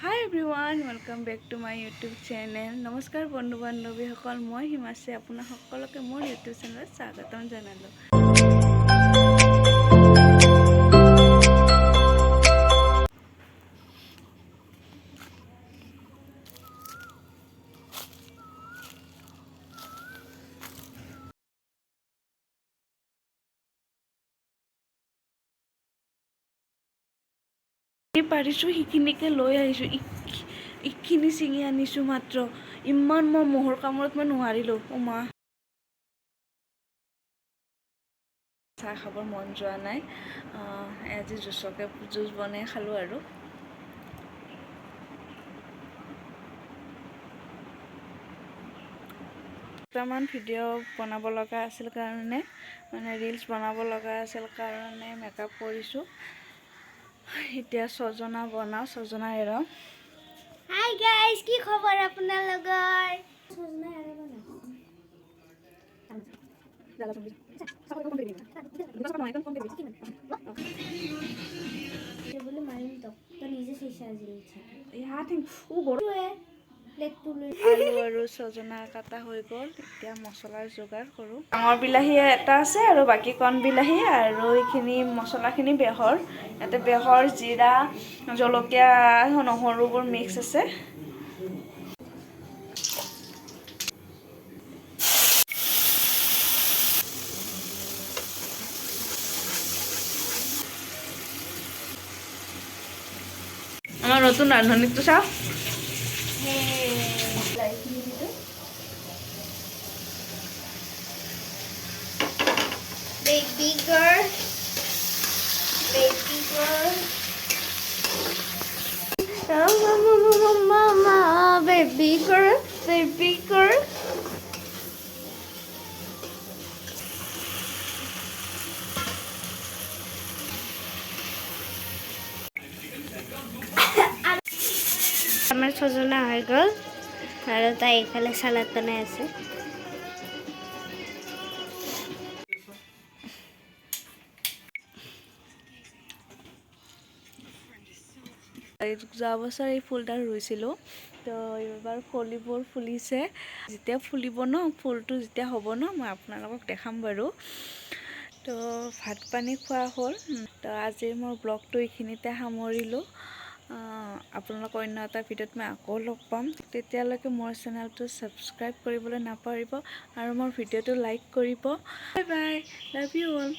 Hi everyone, welcome back to my YouTube channel. নমস্কাৰ বন্ধু বান্ধৱীসকল, মই হিমাশ্ৰী আপোনাক সকলোকে মোৰ YouTube চেনেলত স্বাগতম জনালো। পাৰিছো হিখিনিকে লৈ আহিছো, ইখিনি চিঙি আনিছো মাত্ৰ। ইমান মই মহৰ কামৰত মই নোৱাৰিলো। ও মা, চাহ খাবৰ মন যোৱা নাই। আজি জুচ বনাই খালো আৰু। দুটামান ভিডিঅ' বনাব লগা আছিল কাৰণে, মানে ৰিলছ বনাব লগা আছিল কাৰণে মেকআপ কৰিছোঁ। এতিয়া সজনা বনাওঁ, সজনা এৰাওঁ। হাই গাইজ, কি খবৰ আপোনালোকৰ? সজনা এৰাব আলু আৰু সজনা কাটা হৈ গ'ল। এতিয়া মছলাৰ যোগাৰ কৰোঁ। ডাঙৰ বিলাহী এটা আছে আৰু বাকী কণ বিলাহী আৰু এইখিনি মছলাখিনি বেহৰ। ইয়াতে বেহৰ, জিৰা, জলকীয়া, নহৰুবোৰ মিক্স আছে। আমার নতুন রাঁধুনি তো চাও। baby girl, baby girl. Mama, baby girl, baby girl. আমার সজনা হয়ে গেল আর তাই এখানে সালাদ বানাই আছে। যোৱা বছৰ এই ফুলডাল ৰুইছিলোঁ, তো এইবাৰ কলিবোৰ ফুলিছে। যেতিয়া ফুলিব ন, ফুলটো যেতিয়া হ'ব ন, মই আপোনালোকক দেখাম বাৰু। তো ভাত পানী খোৱা হ'ল। তো আজি মোৰ ব্লগটো এইখিনিতে সামৰিলোঁ। আপোনালোকৰ অন্য এটা ভিডিঅ'ত মই আকৌ লগ পাম। তেতিয়ালৈকে মোৰ চেনেলটো ছাবস্ক্ৰাইব কৰিবলৈ নাপাহৰিব আৰু মোৰ ভিডিঅ'টো লাইক কৰিব। Bye bye, love you all.